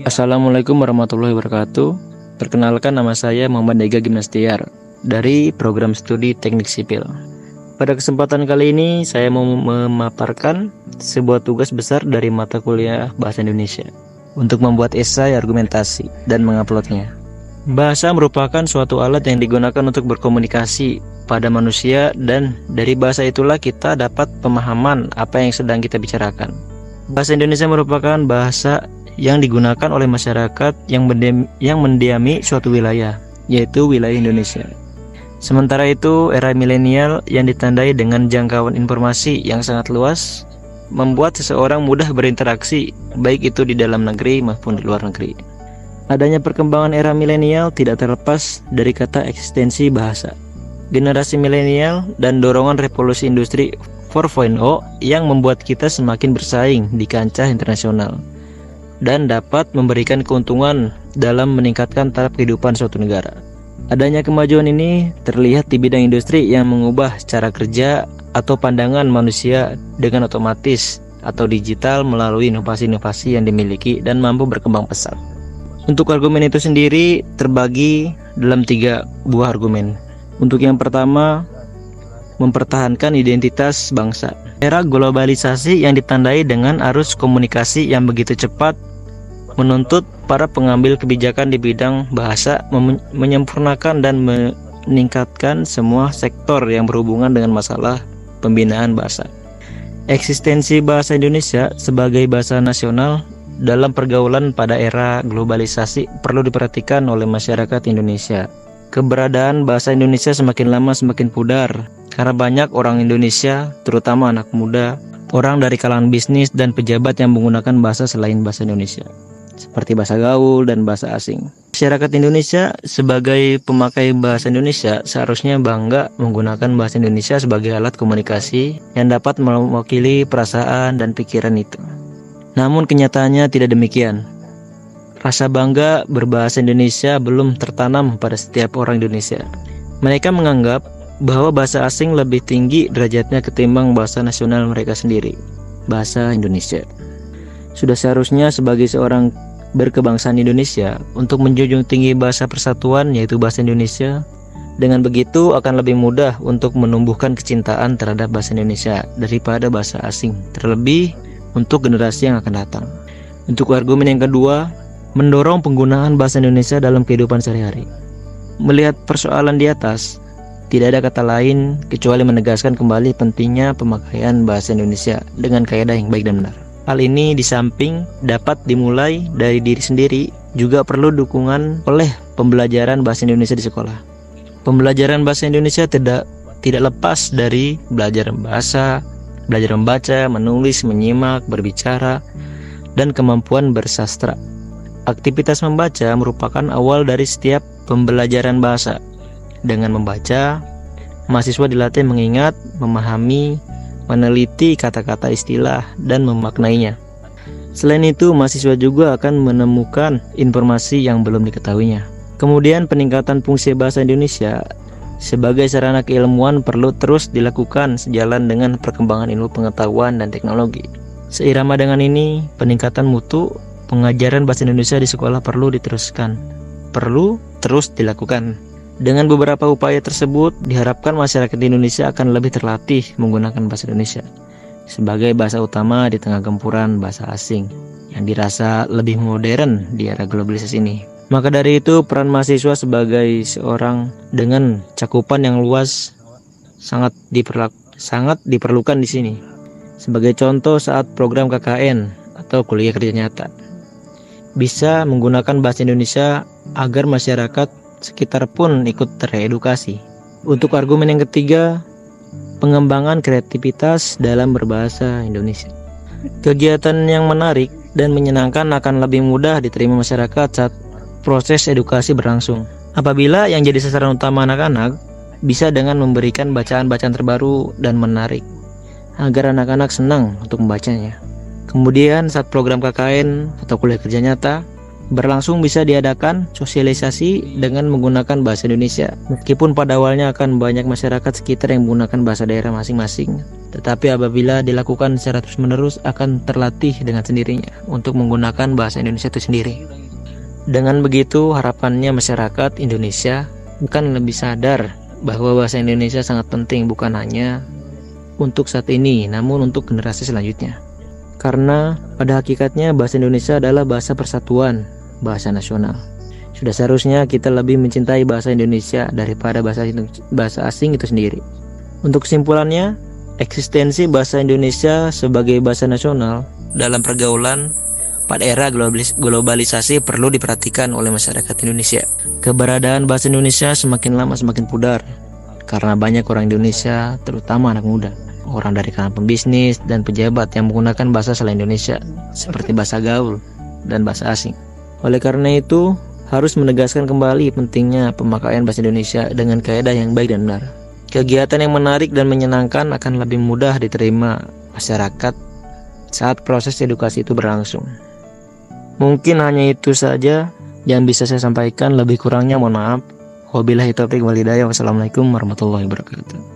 Assalamualaikum warahmatullahi wabarakatuh. Perkenalkan, nama saya Muhammad Ega Gimnastiar dari program studi Teknik Sipil. Pada kesempatan kali ini saya mau memaparkan sebuah tugas besar dari mata kuliah Bahasa Indonesia untuk membuat esai argumentasi dan menguploadnya. Bahasa merupakan suatu alat yang digunakan untuk berkomunikasi pada manusia, dan dari bahasa itulah kita dapat pemahaman apa yang sedang kita bicarakan. Bahasa Indonesia merupakan bahasa yang digunakan oleh masyarakat yang mendiami suatu wilayah, yaitu wilayah Indonesia. Sementara itu, era milenial yang ditandai dengan jangkauan informasi yang sangat luas membuat seseorang mudah berinteraksi, baik itu di dalam negeri maupun di luar negeri. Adanya perkembangan era milenial tidak terlepas dari kata eksistensi bahasa. Generasi milenial dan dorongan revolusi industri 4.0 yang membuat kita semakin bersaing di kancah internasional dan dapat memberikan keuntungan dalam meningkatkan taraf kehidupan suatu negara. Adanya kemajuan ini terlihat di bidang industri yang mengubah cara kerja atau pandangan manusia dengan otomatis atau digital melalui inovasi-inovasi yang dimiliki dan mampu berkembang pesat. Untuk argumen itu sendiri terbagi dalam 3 buah argumen. Untuk yang pertama, mempertahankan identitas bangsa. Era globalisasi yang ditandai dengan arus komunikasi yang begitu cepat menuntut para pengambil kebijakan di bidang bahasa menyempurnakan dan meningkatkan semua sektor yang berhubungan dengan masalah pembinaan bahasa. Eksistensi bahasa Indonesia sebagai bahasa nasional dalam pergaulan pada era globalisasi perlu diperhatikan oleh masyarakat Indonesia. Keberadaan bahasa Indonesia semakin lama semakin pudar karena banyak orang Indonesia, terutama anak muda, orang dari kalangan bisnis dan pejabat yang menggunakan bahasa selain bahasa Indonesia, seperti bahasa gaul dan bahasa asing. Masyarakat Indonesia sebagai pemakai bahasa Indonesia seharusnya bangga menggunakan bahasa Indonesia sebagai alat komunikasi yang dapat mewakili perasaan dan pikiran itu. Namun kenyataannya tidak demikian. Rasa bangga berbahasa Indonesia belum tertanam pada setiap orang Indonesia. Mereka menganggap bahwa bahasa asing lebih tinggi derajatnya ketimbang bahasa nasional mereka sendiri, bahasa Indonesia. Sudah seharusnya sebagai seorang berkebangsaan Indonesia untuk menjunjung tinggi bahasa persatuan, yaitu bahasa Indonesia. Dengan begitu akan lebih mudah untuk menumbuhkan kecintaan terhadap bahasa Indonesia daripada bahasa asing, terlebih untuk generasi yang akan datang. Untuk argumen yang kedua, mendorong penggunaan bahasa Indonesia dalam kehidupan sehari-hari. Melihat persoalan di atas, tidak ada kata lain kecuali menegaskan kembali pentingnya pemakaian bahasa Indonesia dengan kaidah yang baik dan benar. Hal ini di samping dapat dimulai dari diri sendiri, juga perlu dukungan oleh pembelajaran bahasa Indonesia di sekolah. Pembelajaran bahasa Indonesia tidak lepas dari belajar bahasa, belajar membaca, menulis, menyimak, berbicara, dan kemampuan bersastra. Aktivitas membaca merupakan awal dari setiap pembelajaran bahasa. Dengan membaca, mahasiswa dilatih mengingat, memahami, meneliti kata-kata istilah, dan memaknainya. Selain itu, mahasiswa juga akan menemukan informasi yang belum diketahuinya. Kemudian, peningkatan fungsi bahasa Indonesia sebagai sarana keilmuan perlu terus dilakukan sejalan dengan perkembangan ilmu pengetahuan dan teknologi. Seirama dengan ini, peningkatan mutu pengajaran bahasa Indonesia di sekolah perlu terus dilakukan. Dengan beberapa upaya tersebut, diharapkan masyarakat Indonesia akan lebih terlatih menggunakan bahasa Indonesia sebagai bahasa utama di tengah gempuran bahasa asing yang dirasa lebih modern di era globalisasi ini. Maka dari itu, peran mahasiswa sebagai seorang dengan cakupan yang luas sangat diperlukan di sini. Sebagai contoh, saat program KKN atau kuliah kerja nyata bisa menggunakan bahasa Indonesia agar masyarakat sekitar pun ikut teredukasi. Untuk argumen yang ketiga, pengembangan kreativitas dalam berbahasa Indonesia. Kegiatan yang menarik dan menyenangkan akan lebih mudah diterima masyarakat saat proses edukasi berlangsung. Apabila yang jadi sasaran utama anak-anak bisa dengan memberikan bacaan-bacaan terbaru dan menarik agar anak-anak senang untuk membacanya. Kemudian saat program KKN atau kuliah kerja nyata Berlangsung bisa diadakan sosialisasi dengan menggunakan bahasa Indonesia. Meskipun pada awalnya akan banyak masyarakat sekitar yang menggunakan bahasa daerah masing-masing, tetapi apabila dilakukan secara terus-menerus akan terlatih dengan sendirinya untuk menggunakan bahasa Indonesia itu sendiri. Dengan begitu, harapannya masyarakat Indonesia akan lebih sadar bahwa bahasa Indonesia sangat penting bukan hanya untuk saat ini, namun untuk generasi selanjutnya. Karena pada hakikatnya bahasa Indonesia adalah bahasa persatuan, bahasa nasional. Sudah seharusnya kita lebih mencintai bahasa Indonesia daripada bahasa asing itu sendiri. Untuk kesimpulannya, eksistensi bahasa Indonesia sebagai bahasa nasional dalam pergaulan pada era globalisasi perlu diperhatikan oleh masyarakat Indonesia. Keberadaan bahasa Indonesia semakin lama semakin pudar karena banyak orang Indonesia, terutama anak muda, orang dari kalangan pembisnis dan pejabat yang menggunakan bahasa selain Indonesia seperti bahasa gaul dan bahasa asing. Oleh karena itu, harus menegaskan kembali pentingnya pemakaian bahasa Indonesia dengan kaidah yang baik dan benar. Kegiatan yang menarik dan menyenangkan akan lebih mudah diterima masyarakat saat proses edukasi itu berlangsung. Mungkin hanya itu saja yang bisa saya sampaikan, lebih kurangnya mohon maaf. Wabillahi taufiq wal hidayah. Wassalamualaikum warahmatullahi wabarakatuh.